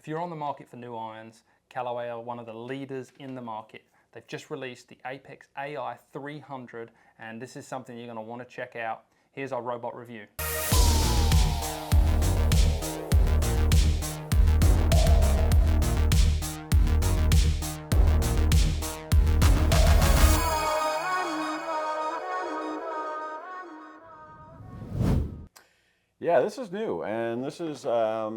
If you're on the market for new irons, Callaway are one of the leaders in the market. They've just released the Apex Ai300, and this is something you're going to want to check out. Here's our robot review. Yeah, this is new, and this is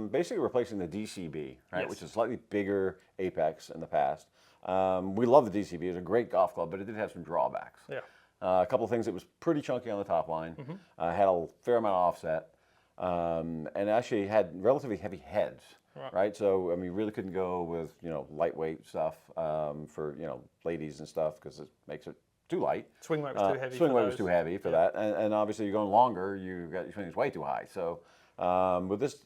basically replacing the DCB, right, Yes. which is a slightly bigger Apex in the past. We love the DCB. It's a great golf club, but it did have some drawbacks. Yeah. A couple of things, it was pretty chunky on the top line, had a fair amount of offset, and actually had relatively heavy heads, right? So, I mean, you really couldn't go with, lightweight stuff for, ladies and stuff, because it makes it too light. Swing weight was too heavy. Swing weight was too heavy for that, and obviously you're going longer, your swing is way too high. So with this,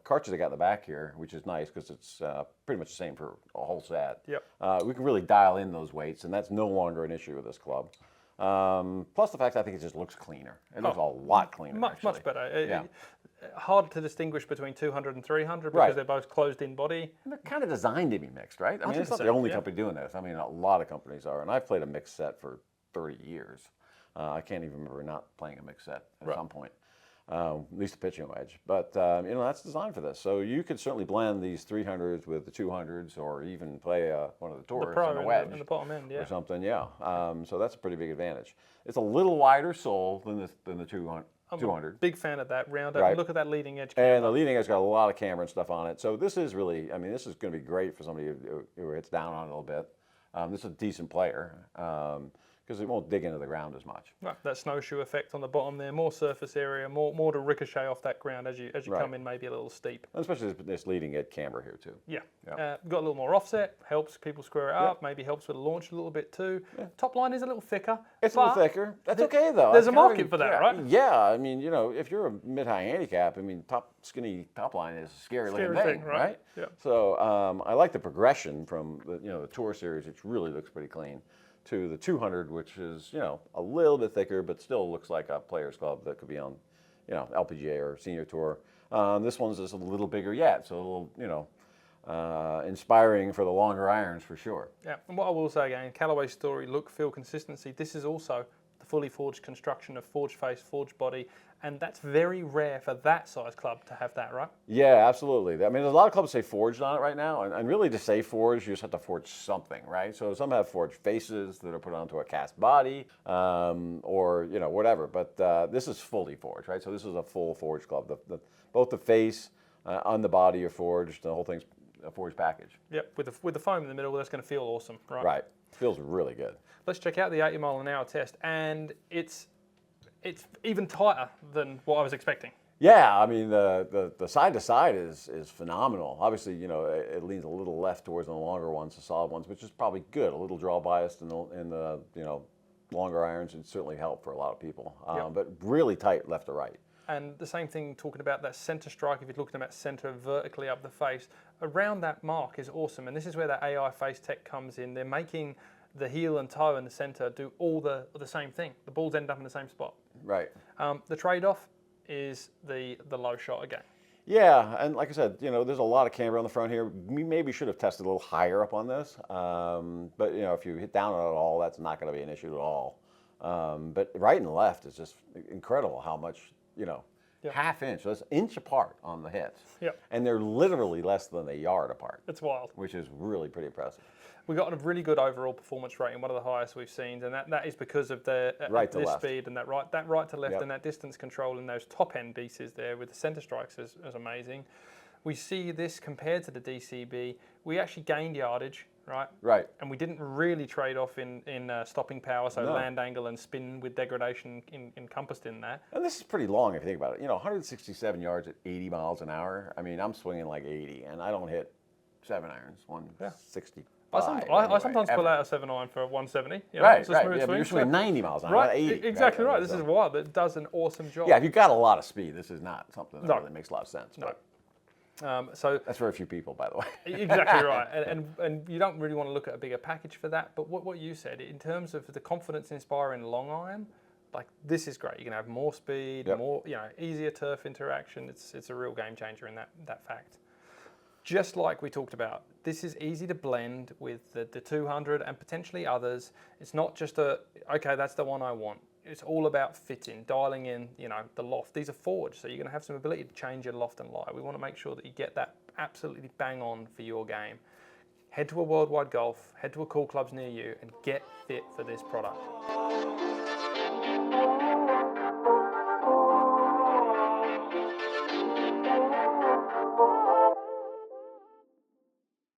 cartridge I got in the back here, which is nice because it's pretty much the same for a whole set. Yep. We can really dial in those weights, and that's no longer an issue with this club. Plus the fact I think it just looks cleaner. It looks a lot cleaner. Much better. Yeah. Hard to distinguish between 200 and 300 because they're both closed in body. And they're kind of designed to be mixed, right? I mean, it's not the 100%, only company doing this. I mean, a lot of companies are, and I've played a mixed set for 30 years. I can't even remember not playing a mixed set at some point, at least a pitching wedge. But, that's designed for this. So you could certainly blend these 300s with the 200s or even play one of the tours on the wedge. In the bottom end, or something, yeah. So that's a pretty big advantage. It's a little wider sole than the 200. I'm a big fan of that rounder. Right. Look at that leading edge camera. And the leading edge got a lot of camera and stuff on it. So this is really, this is going to be great for somebody who hits down on it a little bit. This is a decent player because it won't dig into the ground as much. Right, that snowshoe effect on the bottom there, more surface area, more to ricochet off that ground as you come in maybe a little steep. And especially this leading edge camber here too. Yeah, got a little more offset, helps people square it up, maybe helps with the launch a little bit too. Top line is a little thicker. It's a little thicker. That's okay though. There's a market for that, right? Yeah, I mean, if you're a mid-high handicap, skinny top line is a scary looking thing, right? Yeah. So I like the progression from the Tour Series, which really looks pretty clean, to the 200, which is a little bit thicker, but still looks like a players club that could be on LPGA or Senior Tour. This one's just a little bigger yet, so a little inspiring for the longer irons for sure. Yeah, and what I will say again, Callaway's story, look, feel, consistency. This is also the fully forged construction of forged face, forged body, and that's very rare for that size club to have that, right? Yeah, absolutely. I mean, there's a lot of clubs say forged on it right now, and really to say forged, you just have to forge something, right? So some have forged faces that are put onto a cast body, or whatever. But this is fully forged, right? So this is a full forged club. Both the face and the body are forged. The whole thing's a forged package. Yep, with the foam in the middle, that's going to feel awesome, right? Right. Feels really good. Let's check out the 80 mile an hour test, and it's even tighter than what I was expecting. Yeah, I mean the side to side is phenomenal. Obviously, it leans a little left towards the longer ones, the solid ones, which is probably good. A little draw biased in the longer irons would certainly help for a lot of people. But really tight left to right. And the same thing talking about that center strike, if you're looking at center vertically up the face, around that mark is awesome. And this is where that AI face tech comes in. They're making the heel and toe in the center do all the same thing. The balls end up in the same spot. Right. The trade-off is the low shot again. Yeah, and like I said, there's a lot of camber on the front here. We maybe should have tested a little higher up on this. But if you hit down on it at all, that's not going to be an issue at all. But right and left is just incredible how much, half inch, so that's an inch apart on the hits. Yep. And they're literally less than a yard apart. It's wild. Which is really pretty impressive. We got a really good overall performance rating, one of the highest we've seen, and that is because of the this speed and that right to left and that distance control and those top end pieces there with the center strikes is amazing. We see this compared to the DCB. We actually gained yardage, right? Right. And we didn't really trade off in stopping power, so land angle and spin with degradation encompassed in that. And this is pretty long if you think about it. 167 yards at 80 miles an hour. I mean, I'm swinging like 80, and I don't hit 7 irons, 160. I sometimes pull out a 7-iron for 170. Right. Yeah, but you're swinging 90 miles an hour, not 80. Exactly right. This is wild. It does an awesome job. Yeah, if you've got a lot of speed, this is not something that really makes a lot of sense. No. So that's for a few people, by the way. Exactly right. And you don't really want to look at a bigger package for that. But what you said, in terms of the confidence inspiring long iron, like this is great. You can have more speed, more easier turf interaction. It's a real game changer in that fact. just like we talked about, this is easy to blend with the 200 and potentially others. It's not just okay, that's the one I want. It's all about fitting, dialing in, the loft. These are forged, so you're going to have some ability to change your loft and lie. We want to make sure that you get that absolutely bang on for your game. Head to a Worldwide Golf, head to a cool clubs near you, and get fit for this product.